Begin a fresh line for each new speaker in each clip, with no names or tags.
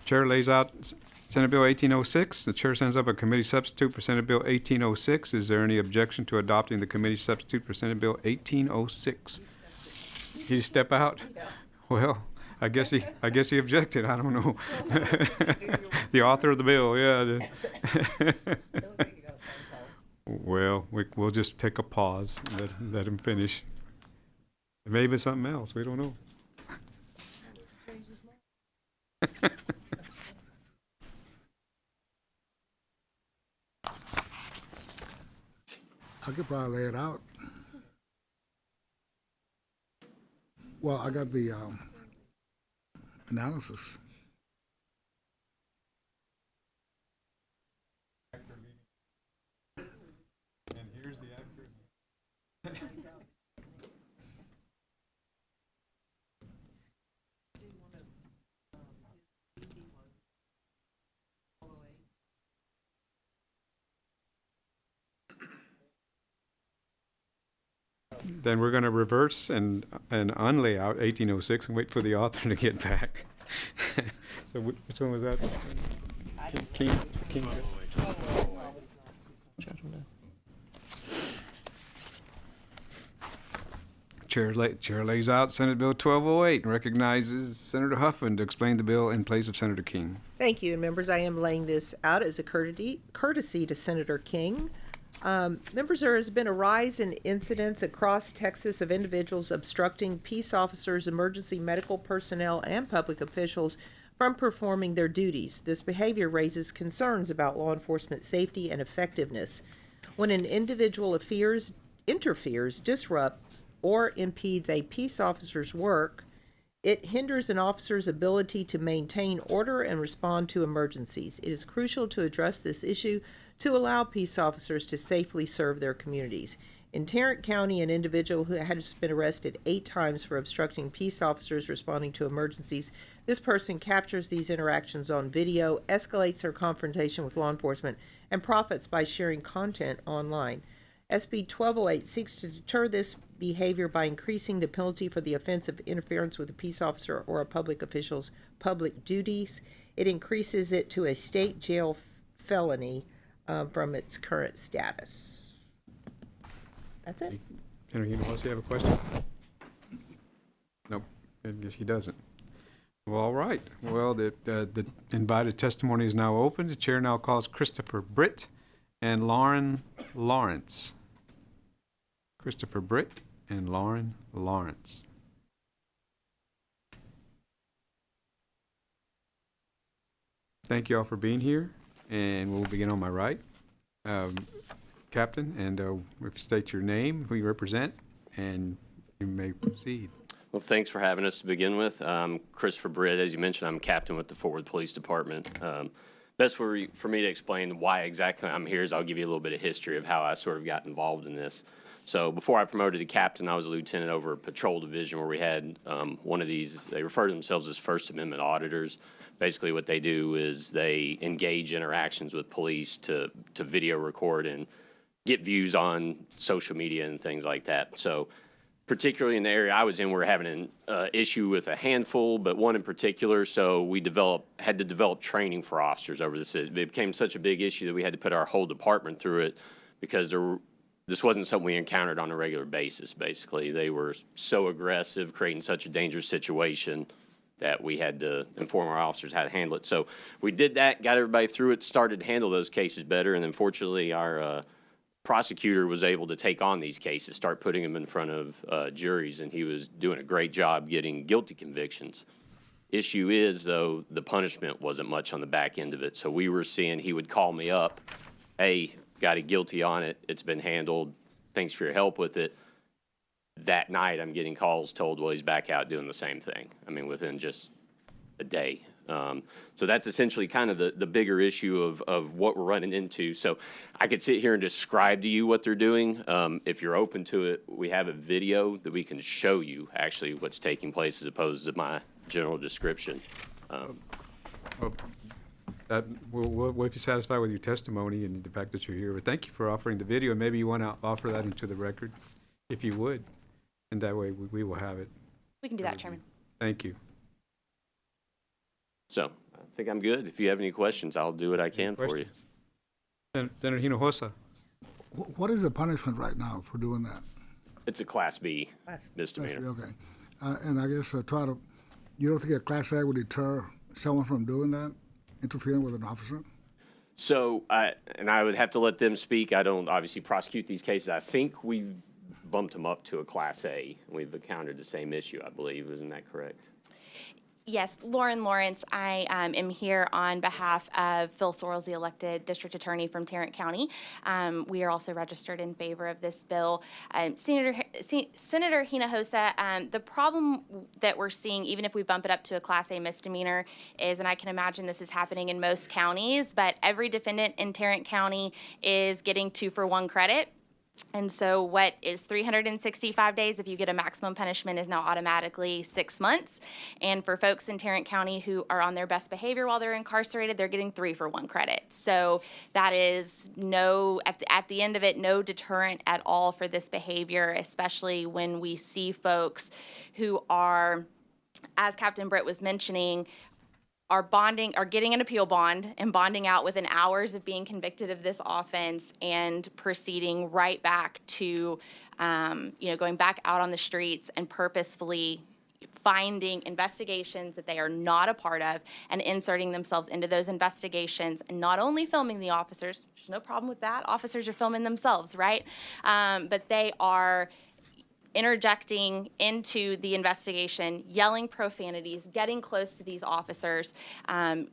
Chair lays out Senate Bill 1806. The chair sends up a committee substitute for Senate Bill 1806. Is there any objection to adopting the committee substitute for Senate Bill 1806? Did he step out? Well, I guess he objected. I don't know. The author of the bill, yeah. Well, we'll just take a pause. Let him finish. Maybe something else. We don't know.
I could probably lay it out. Well, I got the analysis.
And here's the actor. Then we're going to reverse and unlay out 1806 and wait for the author to get back. So which one was that? King. Chair lays out Senate Bill 1208 and recognizes Senator Huffman to explain the bill in place of Senator King.
Thank you, and members, I am laying this out as a courtesy to Senator King. Members, there has been a rise in incidents across Texas of individuals obstructing peace officers, emergency medical personnel, and public officials from performing their duties. This behavior raises concerns about law enforcement safety and effectiveness. When an individual interferes, disrupts, or impedes a peace officer's work, it hinders an officer's ability to maintain order and respond to emergencies. It is crucial to address this issue to allow peace officers to safely serve their communities. In Tarrant County, an individual who has been arrested 8 times for obstructing peace officers responding to emergencies. This person captures these interactions on video, escalates their confrontation with law enforcement, and profits by sharing content online. SB 1208 seeks to deter this behavior by increasing the penalty for the offense of interference with a peace officer or a public official's public duties. It increases it to a state jail felony from its current status. That's it.
Senator Hinojosa, you have a question? Nope, I guess he doesn't. Well, all right. Well, the invited testimony is now open. The chair now calls Christopher Britt and Lauren Lawrence. Christopher Britt and Lauren Lawrence. Thank you all for being here, and we'll begin on my right. Captain, and if you state your name, who you represent, and you may proceed.
Well, thanks for having us to begin with. Christopher Britt, as you mentioned, I'm captain with the Fort Worth Police Department. Best for me to explain why exactly I'm here is I'll give you a little bit of history of how I sort of got involved in this. So before I promoted to captain, I was a lieutenant over a patrol division where we had one of these, they refer to themselves as First Amendment auditors. Basically what they do is they engage interactions with police to video record and get views on social media and things like that. So particularly in the area I was in, we were having an issue with a handful, but one in particular. So we had to develop training for officers over this. It became such a big issue that we had to put our whole department through it because this wasn't something we encountered on a regular basis, basically. They were so aggressive, creating such a dangerous situation that we had to inform our officers how to handle it. So we did that, got everybody through it, started to handle those cases better, and then fortunately our prosecutor was able to take on these cases, start putting them in front of juries, and he was doing a great job getting guilty convictions. Issue is, though, the punishment wasn't much on the back end of it. So we were seeing he would call me up, hey, got a guilty on it, it's been handled, thanks for your help with it. That night I'm getting calls told, well, he's back out doing the same thing. I mean, within just a day. So that's essentially kind of the bigger issue of what we're running into. So I could sit here and describe to you what they're doing. If you're open to it, we have a video that we can show you actually what's taking place as opposed to my general description.
We'll if you're satisfied with your testimony and the fact that you're here. But thank you for offering the video, and maybe you want to offer that into the record, if you would. And that way we will have it.
We can do that, Chairman.
Thank you.
So think I'm good. If you have any questions, I'll do what I can for you.
Senator Hinojosa.
What is the punishment right now for doing that?
It's a Class B
Class-
misdemeanor.
Okay. And I guess you don't think a Class A would deter someone from doing that, interfering with an officer?
So, I would have to let them speak. I don't obviously prosecute these cases. I think we've bumped them up to a Class A. We've encountered the same issue, I believe. Isn't that correct?
Yes, Lauren Lawrence. I am here on behalf of Phil Sorrells, the elected district attorney from Tarrant County. We are also registered in favor of this bill. Senator Hinojosa, the problem that we're seeing, even if we bump it up to a Class A misdemeanor, is, and I can imagine this is happening in most counties, but every defendant in Tarrant County is getting 2-for-1 credit. And so what is 365 days, if you get a maximum punishment, is now automatically 6 months. And for folks in Tarrant County who are on their best behavior while they're incarcerated, they're getting 3-for-1 credit. So that is at the end of it, no deterrent at all for this behavior, especially when we see folks who are, as Captain Britt was mentioning, are getting an appeal bond and bonding out within hours of being convicted of this offense and proceeding right back to, going back out on the streets and purposefully finding investigations that they are not a part of and inserting themselves into those investigations and not only filming the officers, there's no problem with that, officers are filming themselves, right? But they are interjecting into the investigation, yelling profanities, getting close to these officers, and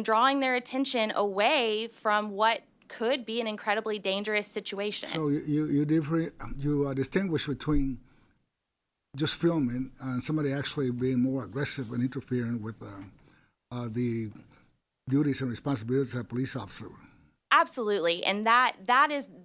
drawing their attention away from what could be an incredibly dangerous situation.
So you distinguish between just filming and somebody actually being more aggressive and interfering with the duties and responsibilities of a police officer.
Absolutely. And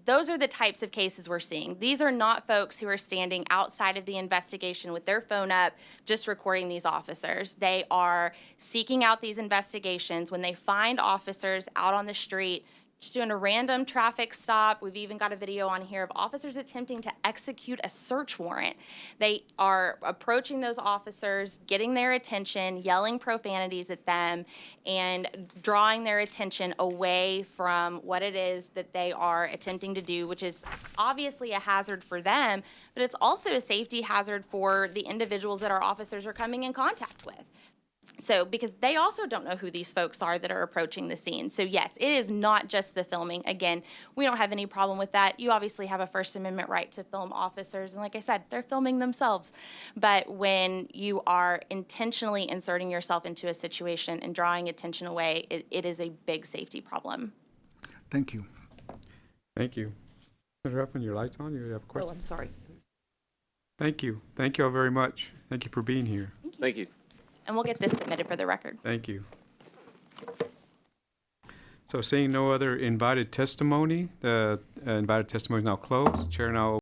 those are the types of cases we're seeing. These are not folks who are standing outside of the investigation with their phone up, just recording these officers. They are seeking out these investigations. When they find officers out on the street, just doing a random traffic stop. We've even got a video on here of officers attempting to execute a search warrant. They are approaching those officers, getting their attention, yelling profanities at them, and drawing their attention away from what it is that they are attempting to do, which is obviously a hazard for them, but it's also a safety hazard for the individuals that our officers are coming in contact with. So, because they also don't know who these folks are that are approaching the scene. So, yes, it is not just the filming. Again, we don't have any problem with that. You obviously have a First Amendment right to film officers. And like I said, they're filming themselves. But when you are intentionally inserting yourself into a situation and drawing attention away, it is a big safety problem.
Thank you.
Thank you. Senator Huffman, your light's on. You have a question?
Oh, I'm sorry.
Thank you. Thank you all very much. Thank you for being here.
Thank you.
And we'll get this submitted for the record.
Thank you. So seeing no other invited testimony, the invited testimony is now closed. Chair now